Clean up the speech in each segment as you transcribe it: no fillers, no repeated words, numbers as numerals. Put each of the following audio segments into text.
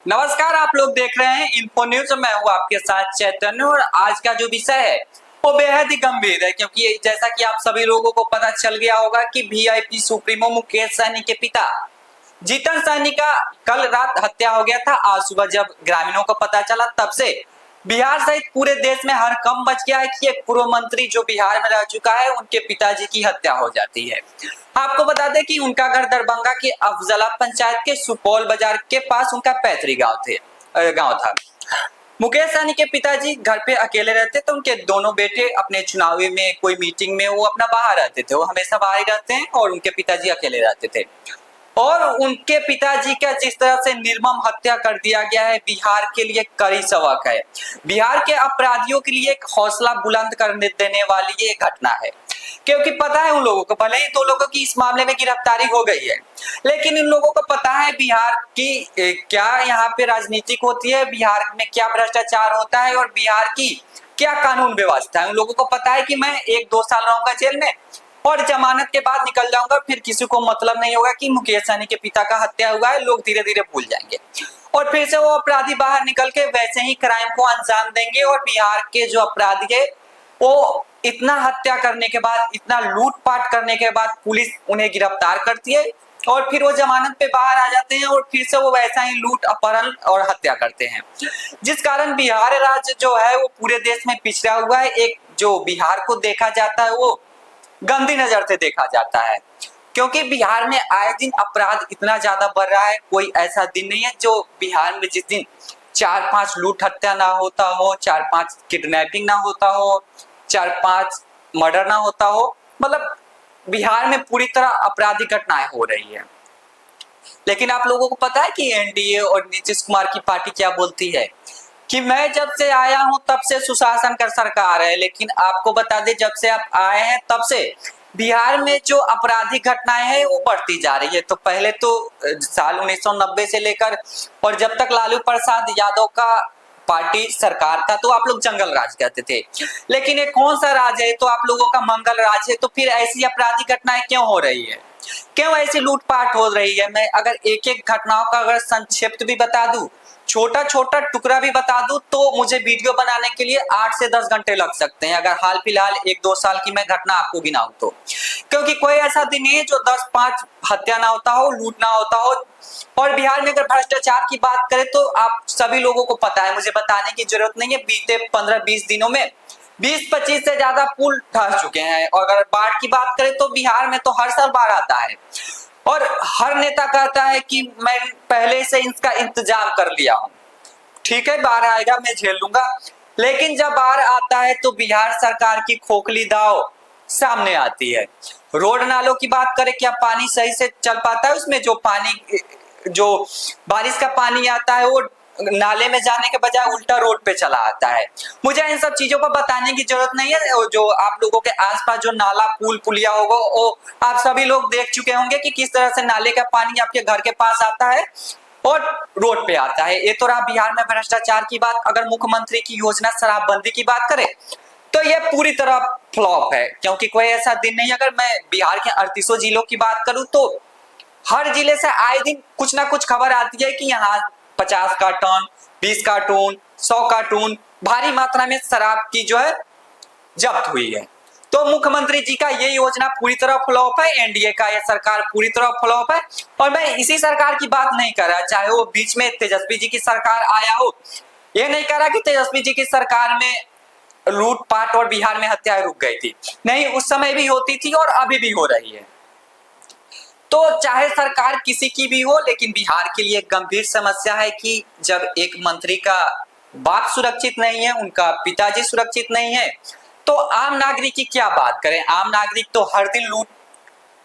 नमस्कार, आप लोग देख रहे हैं इन्फो न्यूज। मैं हूं आपके साथ चैतन्य और आज का जो विषय है वो बेहद ही गंभीर है, क्योंकि जैसा कि आप सभी लोगों को पता चल गया होगा कि वीआईपी सुप्रीमो मुकेश सहनी के पिता जीतन सहनी का कल रात हत्या हो गया था। आज सुबह जब ग्रामीणों को पता चला तब से बिहार सहित पूरे देश में हड़कंप मच गया है कि एक पूर्व मंत्री जो बिहार में रह चुका है उनके पिताजी की हत्या हो जाती है। आपको बता दें कि उनका घर दरभंगा के अफजला पंचायत के सुपौल बाजार के पास उनका पैतृक गांव था। मुकेश सहनी के पिताजी घर पे अकेले रहते थे। उनके दोनों बेटे अपने चुनावी में कोई मीटिंग में वो अपना बाहर रहते थे, वो हमेशा बाहर ही रहते हैं और उनके पिताजी अकेले रहते थे। और उनके पिताजी का जिस तरह से निर्मम हत्या कर दिया गया है, बिहार के लिए कड़ी सबक है। बिहार के अपराधियों के लिए एक हौसला बुलंद कर देने वाली ये घटना है, क्योंकि पता है उन लोगों को, भले ही 2 लोगों की इस मामले में गिरफ्तारी हो गई है, लेकिन इन लोगों को पता है बिहार की क्या यहाँ पे राजनीतिक होती है, बिहार में क्या भ्रष्टाचार होता है और बिहार की क्या कानून व्यवस्था है। उन लोगों को पता है कि मैं 1-2 साल रहूंगा जेल में और जमानत के बाद निकल जाऊंगा, फिर किसी को मतलब नहीं होगा कि मुकेश सहनी के पिता का हत्या हुआ है। लोग धीरे धीरे भूल जाएंगे और फिर से वो अपराधी बाहर निकल के वैसे ही क्राइम को अंजाम देंगे। और बिहार के जो अपराधी है वो इतना हत्या करने के बाद, इतना लूटपाट करने के बाद पुलिस उन्हें गिरफ्तार करती है और फिर वो जमानत पे बाहर आ जाते हैं और फिर से वो वैसा ही लूट, अपहरण और हत्या करते हैं, जिस कारण बिहार राज्य जो है वो पूरे देश में पिछड़ा हुआ है। एक जो बिहार को देखा जाता है वो गंदी नजर से देखा जाता है, क्योंकि बिहार में आए दिन अपराध इतना ज्यादा बढ़ रहा है। कोई ऐसा दिन नहीं है जो बिहार में जिस दिन 4-5 लूट हत्या ना होता हो, 4-5 किडनैपिंग ना होता हो, 4-5 मर्डर ना होता हो। मतलब बिहार में पूरी तरह आपराधिक घटनाएं हो रही है। लेकिन आप लोगों को पता है कि एनडीए और नीतीश कुमार की पार्टी क्या बोलती है कि मैं जब से आया हूं तब से सुशासन का सरकार है। लेकिन आपको बता दें, जब से आप आए हैं तब से बिहार में जो आपराधिक घटनाएं हैं वो बढ़ती जा रही है। तो पहले तो साल 1990 से लेकर और जब तक लालू प्रसाद यादव का पार्टी सरकार था तो आप लोग जंगल राज कहते थे, लेकिन ये कौन सा राज है? तो आप लोगों का मंगल राज है। तो फिर ऐसी आपराधिक घटनाएं क्यों हो रही है, क्यों ऐसी लूटपाट हो रही है? मैं अगर एक एक घटनाओं का अगर संक्षिप्त भी बता दूं, छोटा छोटा टुकड़ा भी बता दूं, तो मुझे वीडियो बनाने के लिए 8 से 10 घंटे लग सकते हैं, अगर हाल फिलहाल 1-2 साल की मैं घटना आपको गिनाऊं तो। क्योंकि कोई ऐसा दिन नहीं है जो 10-5 हत्या ना होता हो, लूट ना होता हो। और बिहार में अगर भ्रष्टाचार की बात करें तो आप सभी लोगों को पता है, मुझे बताने की जरूरत नहीं है। बीते 15-20 दिनों में 20-25 से ज्यादा पुल ढह चुके हैं। और अगर बाढ़ की बात करें तो बिहार में तो हर साल बाढ़ आता है और हर नेता कहता है कि मैं पहले से इसका इंतजाम कर लिया हूं, ठीक है बाढ़ आएगा मैं झेल लूंगा। लेकिन जब बाढ़ आता है तो बिहार सरकार की खोखली दाव सामने आती है। रोड नालों की बात करें, क्या पानी सही से चल पाता है? उसमें जो पानी, जो बारिश का पानी आता है वो नाले में जाने के बजाय उल्टा रोड पे चला आता है। मुझे इन सब चीजों को बताने की जरूरत नहीं है। जो आप लोगों के आसपास जो नाला पुल पुलिया होगा वो आप सभी लोग देख चुके होंगे कि किस तरह से नाले का पानी आपके घर के पास आता है और रोड पे आता है। ये तो रहा बिहार में भ्रष्टाचार की बात। अगर मुख्यमंत्री की योजना शराबबंदी की बात करें तो ये पूरी तरह फ्लॉप है, क्योंकि कोई ऐसा दिन नहीं। अगर मैं बिहार के 38 जिलों की बात करूं तो हर जिले से आए दिन कुछ ना कुछ खबर आती है कि यहाँ 50 कार्टन, 20 कार्टून, 100 कार्टून भारी मात्रा में शराब की जो है जब्त हुई है। तो मुख्यमंत्री जी का ये योजना पूरी तरह फ्लॉप है, एनडीए का ये सरकार पूरी तरह फ्लॉप है। और मैं इसी सरकार की बात नहीं कर रहा, चाहे वो बीच में तेजस्वी जी की सरकार आया हो। ये नहीं कह रहा कि तेजस्वी जी की सरकार में लूटपाट और बिहार में हत्याएं रुक गई थी, नहीं, उस समय भी होती थी और अभी भी हो रही है। तो चाहे सरकार किसी की भी हो, लेकिन बिहार के लिए गंभीर समस्या है कि जब एक मंत्री का बाप सुरक्षित नहीं है, उनका पिताजी सुरक्षित नहीं है, तो आम नागरिक की क्या बात करें। आम नागरिक तो हर दिन लूट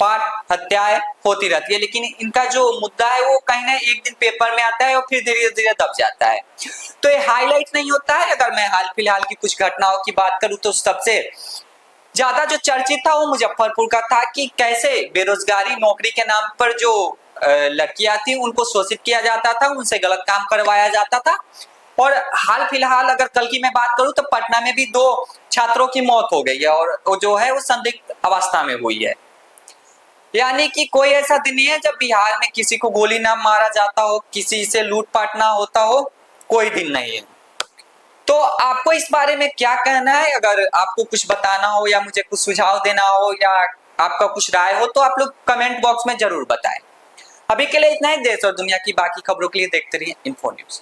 पाट हत्याएं होती रहती है, लेकिन इनका जो मुद्दा है वो कहीं ना एक दिन पेपर में आता है और फिर धीरे धीरे दब जाता है, तो ये हाईलाइट नहीं होता है। अगर मैं हाल फिलहाल की कुछ घटनाओं की बात करूं तो सबसे ज्यादा जो चर्चित था वो मुजफ्फरपुर का था कि कैसे बेरोजगारी नौकरी के नाम पर जो लड़कियां थी उनको शोषित किया जाता था, उनसे गलत काम करवाया जाता था। और हाल फिलहाल अगर कल की मैं बात करूं तो पटना में भी 2 छात्रों की मौत हो गई है और जो है वो संदिग्ध अवस्था में हुई है। यानी कि कोई ऐसा दिन नहीं है जब बिहार में किसी को गोली ना मारा जाता हो, किसी से लूटपाट ना होता हो, कोई दिन नहीं है। तो आपको इस बारे में क्या कहना है? अगर आपको कुछ बताना हो या मुझे कुछ सुझाव देना हो या आपका कुछ राय हो तो आप लोग कमेंट बॉक्स में जरूर बताएं। अभी के लिए इतना ही। देश और दुनिया की बाकी खबरों के लिए देखते रहिए इन्फो न्यूज।